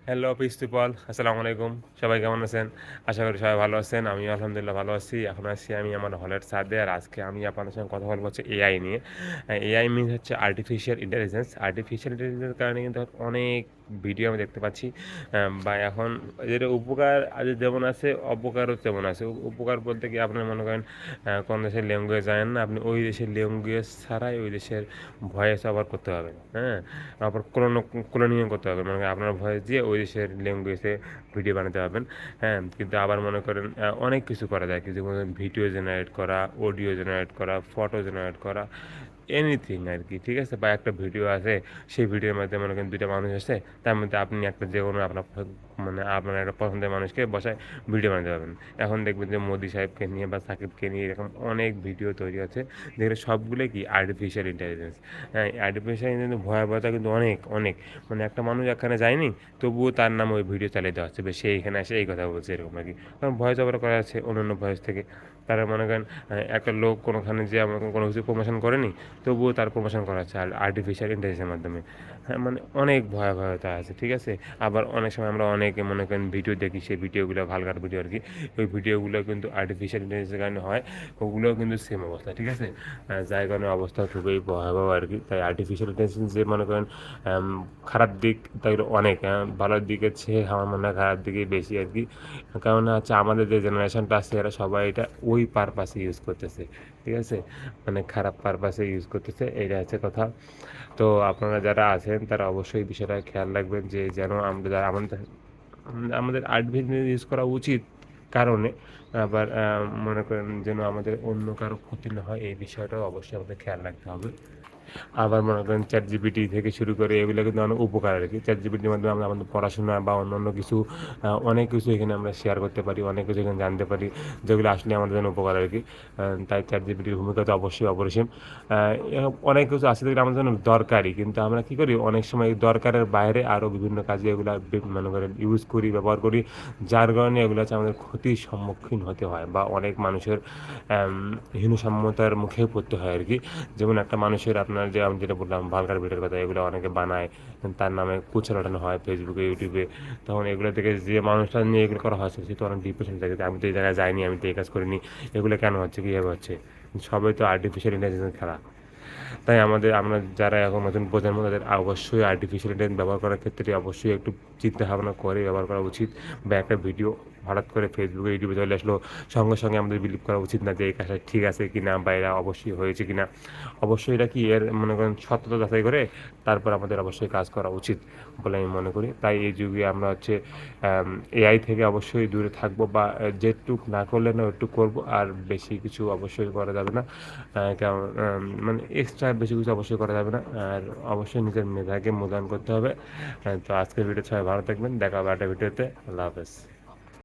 Hello পিস্তুপল, আসসালামু আলাইকুম। সবাই কেমন আছেন? আশা করি সবাই ভালো আছেন। আমিও আলহামদুলিল্লাহ ভালো আছি। এখন আছি আমি আমার হলের ছাদে। আর আজকে আমি আপনাদের সঙ্গে কথা বলব হচ্ছে এআই নিয়ে। এআই মিনস হচ্ছে আর্টিফিশিয়াল ইন্টেলিজেন্স। আর্টিফিশিয়াল ইন্টেলিজেন্স এর কারণে কিন্তু অনেক ভিডিও আমি দেখতে পাচ্ছি। বা এখন এর উপকার যেমন আছে, অপকারও তেমন আছে। উপকার বলতে কি আপনারা মনে করেন কোন দেশের ল্যাঙ্গুয়েজ জানেন না, আপনি ওই দেশের ল্যাঙ্গুয়েজ ছাড়াই ওই দেশের ভয়েস ওভার করতে পারবেন। হ্যাঁ? আবার ক্লোনিং করতে পারবেন। মানে আপনার ভয়েস দিয়ে ওই দেশের ল্যাঙ্গুয়েজে ভিডিও বানাতে পারবেন। হ্যাঁ? কিন্তু আবার মনে করেন অনেক কিছু করা যায়। কিছু ভিডিও জেনারেট করা, অডিও জেনারেট করা, ফটো জেনারেট করা, এনিথিং আরকি। ঠিক আছে? বা একটা ভিডিও আছে, সেই ভিডিওর মধ্যে মনে করেন ২ টা মানুষ আছে। তার মধ্যে আপনি একটা যেকোনো আপনার মানে আপনার একটা পছন্দের মানুষকে বসায় ভিডিও বানাতে পারবেন। এখন দেখবেন যে মোদি সাহেবকে নিয়ে বা সাকিবকে নিয়ে এরকম অনেক ভিডিও তৈরি হচ্ছে। যেগুলো সবগুলোই কি আর্টিফিশিয়াল ইন্টেলিজেন্স। হ্যাঁ, আর্টিফিশিয়াল ইন্টেলিজেন্স ভয়াবহতা কিন্তু অনেক, অনেক। মানে একটা মানুষ এখানে যায়নি, তবুও তার নামে ওই ভিডিও চালিয়ে দেওয়া হচ্ছে। সে এখানে আসে এই কথা বলছে এরকম আরকি। কারণ ভয়েস ওভার করা আছে অন্যান্য ভয়েস থেকে। তারা মনে করেন একটা লোক কোনোখানে যেয়ে আমাকে কোনো কিছু প্রমোশন করেনি, তবুও তার প্রমোশন করা হচ্ছে আর্টিফিশিয়াল ইন্টেলিজেন্সের মাধ্যমে। হ্যাঁ, মানে অনেক ভয়াবহতা আছে। ঠিক আছে? আবার অনেক সময় আমরা অনেকে মনে করেন ভিডিও দেখি, সেই ভিডিওগুলো ভালগার ভিডিও আরকি। ওই ভিডিওগুলো কিন্তু আর্টিফিশিয়াল ইন্টেলিজেন্সের কারণে হয়। ওগুলোও কিন্তু সেম অবস্থা। ঠিক আছে? যার কারণে অবস্থা খুবই ভয়াবহ আরকি। তাই আর্টিফিশিয়াল ইন্টেলিজেন্স যে মনে করেন আম খারাপ দিক তাইলে অনেক। ভালোর দিকের চেয়ে আমার মনে হয় খারাপ দিকেই বেশি আরকি। কারণ হচ্ছে আমাদের যে জেনারেশনটা আছে এরা সবাই এটা ওই পারপাসে ইউজ করতেছে। ঠিক আছে? মানে খারাপ পারপাসে ইউজ করতেছে, এইটা হচ্ছে কথা। তো আপনারা যারা আছেন তারা অবশ্যই বিষয়টা খেয়াল রাখবেন যে যেন আমরা যারা আমাদের আর্টিফিশিয়াল ইউজ করা উচিত কারণে আবার মনে করেন যেন আমাদের অন্য কারো ক্ষতি না হয় এই বিষয়টাও অবশ্যই আমাদের খেয়াল রাখতে হবে। আবার মনে করেন ChatGPT থেকে শুরু করে এগুলো কিন্তু অনেক উপকার আরকি। ChatGPT র মাধ্যমে আমরা আমাদের পড়াশোনা বা অন্যান্য কিছু অনেক কিছু এখানে আমরা শেয়ার করতে পারি, অনেক কিছু এখানে জানতে পারি, যেগুলো আসলে আমাদের জন্য উপকার আরকি। তাই ChatGPT র ভূমিকা তো অবশ্যই অপরিসীম। অনেক কিছু আছে যেগুলো আমাদের জন্য দরকারি। কিন্তু আমরা কি করি অনেক সময় দরকারের বাইরে আরও বিভিন্ন কাজে এগুলা মনে করেন ইউজ করি, ব্যবহার করি। যার কারণে এগুলো হচ্ছে আমাদের ক্ষতির সম্মুখীন হতে হয় বা অনেক মানুষের অ্যাম হীনসাম্যতার মুখে পড়তে হয় আরকি। যেমন একটা মানুষের আপনার যে আমি যেটা বললাম ভালগার ভিডিওর কথা এগুলো অনেকে বানায়। তার নামে কুৎসা রটানো হয় ফেসবুকে, ইউটিউবে। তখন এগুলো থেকে যে মানুষটা নিয়ে এগুলো করা হচ্ছে সে তো অনেক ডিপ্রেশন থাকে যে আমি তো এই জায়গায় যাইনি, আমি তো এই কাজ করিনি। এগুলো কেন হচ্ছে, কিভাবে হচ্ছে? সবই তো আর্টিফিশিয়াল ইন্টেলিজেন্স খেলা। তাই আমরা যারা এখন নতুন প্রজন্ম তাদের অবশ্যই আর্টিফিশিয়াল ইন্টেলিজেন্স ব্যবহার করার ক্ষেত্রে অবশ্যই একটু চিন্তা ভাবনা করে ব্যবহার করা উচিত। বা একটা ভিডিও হঠাৎ করে ফেসবুকে, ইউটিউবে চলে আসলো, সঙ্গে, সঙ্গে আমাদের বিলিভ করা উচিত না যে এই কাজটা ঠিক আছে কিনা বা এরা অবশ্যই হয়েছে কিনা। অবশ্যই এটা কি এর মনে করেন সত্যতা যাচাই করে তারপর আমাদের অবশ্যই কাজ করা উচিত বলে আমি মনে করি। তাই এই যুগে আমরা হচ্ছে এআই থেকে অবশ্যই দূরে থাকবো বা যেটুক না করলে না ওইটুক করবো। আর বেশি কিছু অবশ্যই করা যাবে না। কারণ মানে এক্সট্রা বেশি কিছু অবশ্যই করা যাবে না। আর অবশ্যই নিজের মেধাকে মূল্যায়ন করতে হবে। তো আজকের ভিডিও সবাই ভালো থাকবেন। দেখা হবে আরেকটা ভিডিওতে। আল্লাহ হাফেজ।